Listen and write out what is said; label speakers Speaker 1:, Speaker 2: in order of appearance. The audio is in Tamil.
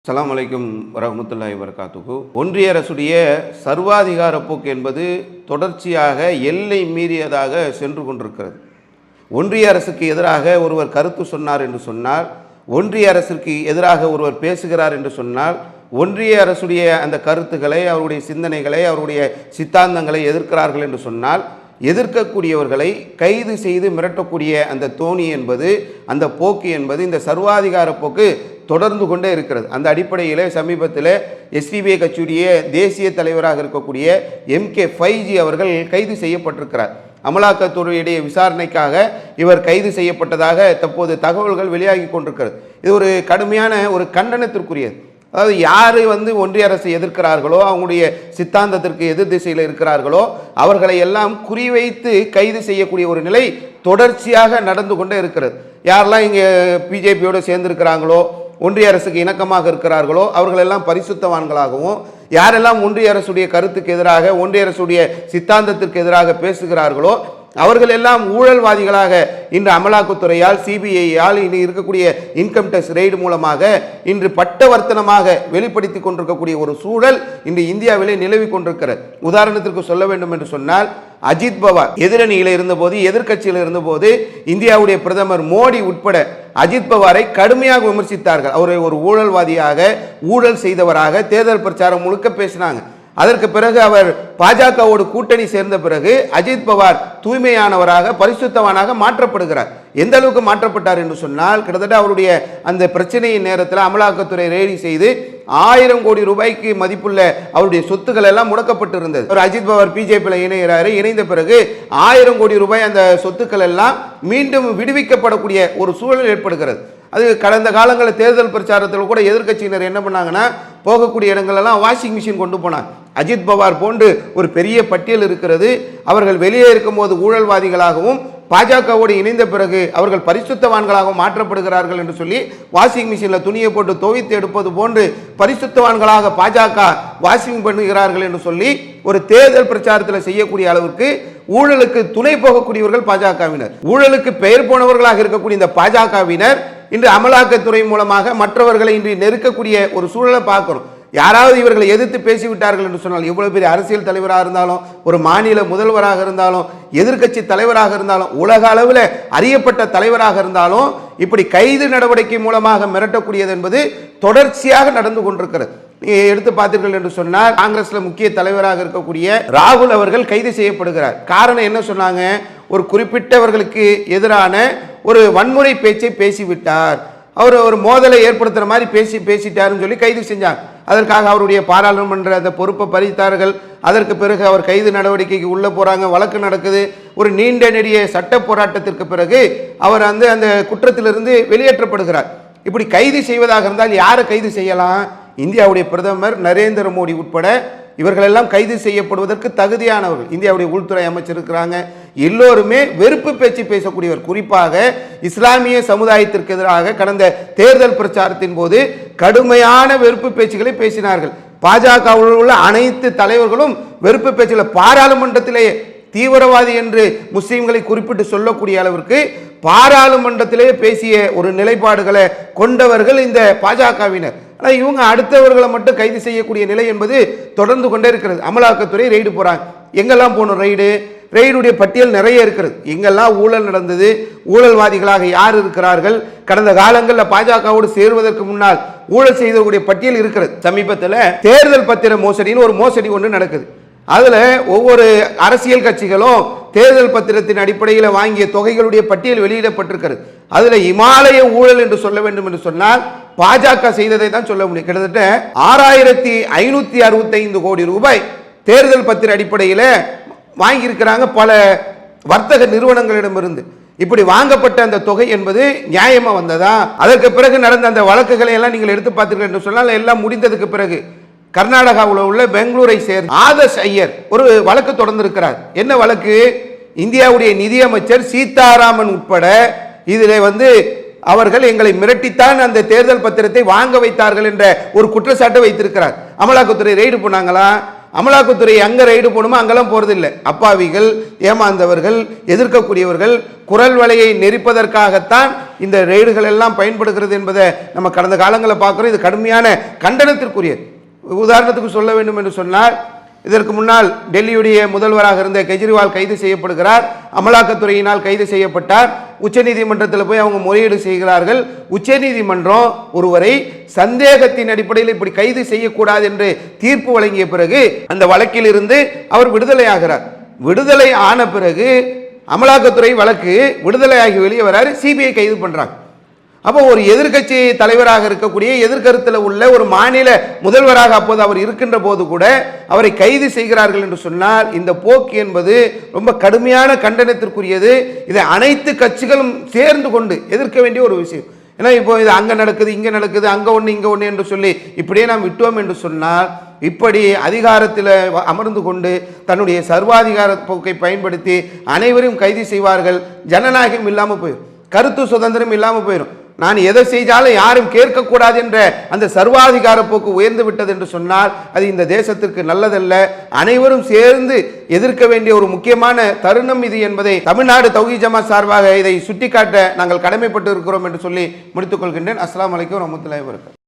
Speaker 1: அஸ்ஸலாமு அலைக்கும் வரஹ்மத்துல்லாஹி வபரகாத்துஹு. ஒன்றிய அரசுடைய சர்வாதிகார போக்கு என்பது தொடர்ச்சியாக எல்லை மீறியதாக சென்று கொண்டிருக்கிறது. ஒன்றிய அரசுக்கு எதிராக ஒருவர் கருத்து சொன்னார் என்று சொன்னால், ஒன்றிய அரசிற்கு எதிராக ஒருவர் பேசுகிறார் என்று சொன்னால், ஒன்றிய அரசுடைய அந்த கருத்துக்களை, அவருடைய சிந்தனைகளை, அவருடைய சித்தாந்தங்களை எதிர்க்கிறார்கள் என்று சொன்னால், எதிர்க்கக்கூடியவர்களை கைது செய்து மிரட்டக்கூடிய அந்த தோணி என்பது, அந்த போக்கு என்பது, இந்த சர்வாதிகார போக்கு தொடர்ந்து கொண்டே இருக்கிறது. அந்த அடிப்படையில் சமீபத்தில் எஸ்டிபிஐ கட்சியுடைய தேசிய தலைவராக இருக்கக்கூடிய MK5G அவர்கள் கைது செய்யப்பட்டிருக்கிறார். அமலாக்கத்துறையுடைய விசாரணைக்காக இவர் கைது செய்யப்பட்டதாக தற்போது தகவல்கள் வெளியாகி கொண்டிருக்கிறது. இது ஒரு கடுமையான ஒரு கண்டனத்திற்குரியது. அதாவது யார் ஒன்றிய அரசை எதிர்க்கிறார்களோ, அவங்களுடைய சித்தாந்தத்திற்கு எதிர் திசையில் இருக்கிறார்களோ, அவர்களை எல்லாம் குறிவைத்து கைது செய்யக்கூடிய ஒரு நிலை தொடர்ச்சியாக நடந்து கொண்டே இருக்கிறது. யாரெல்லாம் இங்கே பிஜேபியோடு சேர்ந்திருக்கிறாங்களோ, ஒன்றிய அரசுக்கு இணக்கமாக இருக்கிறார்களோ, அவர்களெல்லாம் பரிசுத்தவான்களாகவும், யாரெல்லாம் ஒன்றிய அரசுடைய கருத்துக்கு எதிராக, ஒன்றிய அரசுடைய சித்தாந்தத்திற்கு எதிராக பேசுகிறார்களோ, அவர்கள் எல்லாம் ஊழல்வாதிகளாக இன்று அமலாக்கத்துறையால், சிபிஐயால், இன்று இருக்கக்கூடிய இன்கம் டேக்ஸ் ரெய்டு மூலமாக இன்று பட்டவர்த்தனமாக வெளிப்படுத்தி கொண்டிருக்கக்கூடிய ஒரு சூழல் இன்று இந்தியாவிலே நிலவி கொண்டிருக்கிறது. உதாரணத்திற்கு சொல்ல வேண்டும் என்று சொன்னால், அஜித் பவார் எதிரணியில் இருந்தபோது, எதிர்கட்சியில் இருந்தபோது இந்தியாவுடைய பிரதமர் மோடி உட்பட அஜித் பவாரை கடுமையாக விமர்சித்தார்கள். அவரை ஒரு ஊழல்வாதியாக, ஊழல் செய்தவராக தேர்தல் பிரச்சாரம் முழுக்க பேசினாங்க. அதற்கு பிறகு அவர் பாஜகவோடு கூட்டணி சேர்ந்த பிறகு அஜித் பவார் தூய்மையானவராக, பரிசுத்தவானாக மாற்றப்படுகிறார். எந்த அளவுக்கு மாற்றப்பட்டார் என்று சொன்னால், கிட்டத்தட்ட அவருடைய அந்த பிரச்சனையின் நேரத்தில் அமலாக்கத்துறை ரெய்டு செய்து 1000 கோடி ரூபாய்க்கு மதிப்புள்ள அவருடைய சொத்துக்கள் எல்லாம் முடக்கப்பட்டு இருந்தது. ஒரு அஜித் பவார் பிஜேபியில் இணைகிறாரு. இணைந்த பிறகு 1000 கோடி ரூபாய் அந்த சொத்துக்கள் எல்லாம் மீண்டும் விடுவிக்கப்படக்கூடிய ஒரு சூழல் ஏற்படுகிறது. அது கடந்த காலங்களில் தேர்தல் பிரச்சாரத்தில் கூட எதிர்க்கட்சியினர் என்ன பண்ணாங்கன்னா, போகக்கூடிய இடங்களெல்லாம் வாஷிங் மிஷின் கொண்டு போனாங்க. அஜித் பவார் போன்று ஒரு பெரிய பட்டியல் இருக்கிறது. அவர்கள் வெளியே இருக்கும்போது ஊழல்வாதிகளாகவும், பாஜகவோடு இணைந்த பிறகு அவர்கள் பரிசுத்தவான்களாகவும் மாற்றப்படுகிறார்கள் என்று சொல்லி வாஷிங் மிஷினில் துணியை போட்டு துவைத்து எடுப்பது போன்று பரிசுத்தவான்களாக பாஜக வாஷிங் பண்ணுகிறார்கள் என்று சொல்லி ஒரு தேர்தல் பிரச்சாரத்தில் செய்யக்கூடிய அளவுக்கு ஊழலுக்கு துணை போகக்கூடியவர்கள் பாஜகவினர். ஊழலுக்கு பெயர் போனவர்களாக இருக்கக்கூடிய இந்த பாஜகவினர் இன்று அமலாக்கத்துறை மூலமாக மற்றவர்களை இன்று நெருக்கக்கூடிய ஒரு சூழலை பார்க்கிறோம். யாராவது இவர்களை எதிர்த்து பேசிவிட்டார்கள் என்று சொன்னால், எவ்வளவு பெரிய அரசியல் தலைவராக இருந்தாலும், ஒரு மாநில முதல்வராக இருந்தாலும், எதிர்க்கட்சி தலைவராக இருந்தாலும், உலக அளவில் அறியப்பட்ட தலைவராக இருந்தாலும், இப்படி கைது நடவடிக்கை மூலமாக மிரட்டக்கூடியது என்பது தொடர்ச்சியாக நடந்து கொண்டிருக்கிறது. நீங்க எடுத்து பார்த்தீர்கள் என்று சொன்னால், காங்கிரஸ்ல முக்கிய தலைவராக இருக்கக்கூடிய ராகுல் அவர்கள் கைது செய்யப்படுகிறார். காரணம் என்ன சொன்னாங்க? ஒரு குறிப்பிட்டவர்களுக்கு எதிரான ஒரு வன்முறை பேச்சை பேசிவிட்டார், அவர் ஒரு மோதலை ஏற்படுத்துற மாதிரி பேசிட்டாருன்னு சொல்லி கைது செஞ்சாங்க. அதற்காக அவருடைய பாராளுமன்ற அந்த பொறுப்பை பறித்தார்கள். அதற்கு பிறகு அவர் கைது நடவடிக்கைக்கு உள்ள போறாங்க, வழக்கு நடக்குது. ஒரு நீண்ட நெடிய சட்ட போராட்டத்திற்கு பிறகு அவர் அந்த குற்றத்திலிருந்து வெளியேற்றப்படுகிறார். இப்படி கைது செய்வதாக இருந்தால் யாரை கைது செய்யலாம்? இந்தியாவுடைய பிரதமர் நரேந்திர மோடி உட்பட இவர்களெல்லாம் கைது செய்யப்படுவதற்கு தகுதியானவர்கள். இந்தியாவுடைய உள்துறை அமைச்சர் இருக்கிறாங்க. எல்லோருமே வெறுப்பு பேச்சு பேசக்கூடியவர். குறிப்பாக இஸ்லாமிய சமுதாயத்திற்கு எதிராக கடந்த தேர்தல் பிரச்சாரத்தின் போது கடுமையான வெறுப்பு பேச்சுகளை பேசினார்கள். பாஜகவில் உள்ள அனைத்து தலைவர்களும் வெறுப்பு பேச்சுகளை பாராளுமன்றத்திலேயே தீவிரவாதி என்று முஸ்லிம்களை குறிப்பிட்டு சொல்லக்கூடிய அளவிற்கு பாராளுமன்றத்திலேயே பேசிய ஒரு நிலைப்பாடுகளை கொண்டவர்கள் இந்த பாஜகவினர். ஆனால் இவங்க அடுத்தவர்களை மட்டும் கைது செய்யக்கூடிய நிலை என்பது தொடர்ந்து கொண்டே இருக்கிறது. அமலாக்கத்துறை ரெய்டு போறாங்க. எங்கெல்லாம் போகணும் ரெய்டுடைய பட்டியல் நிறைய இருக்கிறது. எங்கெல்லாம் ஊழல் நடந்தது, ஊழல்வாதிகளாக யார் இருக்கிறார்கள், கடந்த காலங்களில் பாஜகவோடு சேருவதற்கு முன்னால் ஊழல் செய்தவர்களுடைய பட்டியல் இருக்கிறது. சமீபத்தில் தேர்தல் பத்திர மோசடின்னு ஒரு மோசடி ஒன்று நடக்குது. அதுல ஒவ்வொரு அரசியல் கட்சிகளும் தேர்தல் பத்திரத்தின் அடிப்படையில் வாங்கிய தொகைகளுடைய பட்டியல் வெளியிடப்பட்டிருக்கிறது. அதுல இமாலய ஊழல் என்று சொல்ல வேண்டும் என்று சொன்னால் பாஜக செய்ததை தான் சொல்ல முடியும். கிட்டத்தட்ட 6565 கோடி ரூபாய் தேர்தல் பத்திர அடிப்படையில் வாங்கியிருக்கிறாங்க பல வர்த்தக நிறுவனங்களிடமிருந்து. இப்படி வாங்கப்பட்ட அந்த தொகை என்பது நியாயமா வந்ததா? அதற்கு பிறகு நடந்த அந்த வழக்குகளை எல்லாம் நீங்கள் எடுத்து பார்த்தீர்கள் என்று சொன்னால், எல்லாம் முடிந்ததுக்கு பிறகு கர்நாடகாவில் உள்ள பெங்களூரை சேர்ந்த ஆதர்ஷ் ஐயர் ஒரு வழக்கு தொடர்ந்திருக்கிறார். என்ன வழக்கு? இந்தியாவுடைய நிதியமைச்சர் சீதாராமன் உட்பட இதில் அவர்கள் எங்களை மிரட்டித்தான் அந்த தேர்தல் பத்திரத்தை வாங்க வைத்தார்கள் என்ற ஒரு குற்றச்சாட்டை வைத்திருக்கிறார். அமலாக்கத்துறை ரெய்டு பண்ணாங்களா? அமலாக்கத்துறை அங்கே ரைடு போகணுமோ அங்கெல்லாம் போகிறதில்லை. அப்பாவிகள், ஏமாந்தவர்கள், எதிர்க்கக்கூடியவர்கள் குரல் வலையை நெரிப்பதற்காகத்தான் இந்த ரெய்டுகள் எல்லாம் பயன்படுகிறது என்பதை நம்ம கடந்த காலங்களில் பார்க்குறோம். இது கடுமையான கண்டனத்திற்குரியது. உதாரணத்துக்கு சொல்ல வேண்டும் என்று சொன்னால், இதற்கு முன்னால் டெல்லியுடைய முதல்வராக இருந்த கெஜ்ரிவால் கைது செய்யப்படுகிறார். அமலாக்கத்துறையினால் கைது செய்யப்பட்டார். உச்சநீதிமன்றத்தில் போய் அவங்க முறையீடு செய்கிறார்கள். உச்சநீதிமன்றம் ஒருவரை சந்தேகத்தின் அடிப்படையில் இப்படி கைது செய்யக்கூடாது என்று தீர்ப்பு வழங்கிய பிறகு அந்த வழக்கில் இருந்து அவர் விடுதலை ஆகிறார். விடுதலை ஆன பிறகு அமலாக்கத்துறை வழக்கு விடுதலையாகி வெளியே வராரு, சிபிஐ கைது பண்றாங்க. அப்போ ஒரு எதிர்கட்சி தலைவராக இருக்கக்கூடிய எதிர்கருத்தில் உள்ள ஒரு மாநில முதல்வராக அப்போது அவர் இருக்கின்ற போது கூட அவரை கைது செய்கிறார்கள் என்று சொன்னால் இந்த போக்கு என்பது ரொம்ப கடுமையான கண்டனத்திற்குரியது. இதை அனைத்து கட்சிகளும் சேர்ந்து கொண்டு எதிர்க்க வேண்டிய ஒரு விஷயம். ஏன்னா இப்போ இது அங்கே நடக்குது, இங்கே நடக்குது, அங்கே ஒன்று இங்கே ஒன்று என்று சொல்லி இப்படியே நாம் விட்டோம் என்று சொன்னால், இப்படி அதிகாரத்தில் அமர்ந்து கொண்டு தன்னுடைய சர்வாதிகார போக்கை பயன்படுத்தி அனைவரையும் கைது செய்வார்கள். ஜனநாயகம் இல்லாமல் போயிடும், கருத்து சுதந்திரம் இல்லாமல் போயிடும். நான் எதை செய்தாலும் யாரும் கேட்கக்கூடாது என்ற அந்த சர்வாதிகார போக்கு உயர்ந்து விட்டது என்று சொன்னால் அது இந்த தேசத்திற்கு நல்லதல்ல. அனைவரும் சேர்ந்து எதிர்க்க வேண்டிய ஒரு முக்கியமான தருணம் இது என்பதை தமிழ்நாடு தௌஹீத் ஜமாத் சார்பாக இதை சுட்டிக்காட்ட நாங்கள் கடமைப்பட்டு இருக்கிறோம் என்று சொல்லி முடித்துக் கொள்கின்றேன். அஸ்ஸலாமு அலைக்கும் வரஹ்மத்துல்லாஹி வபரகாத்துஹு.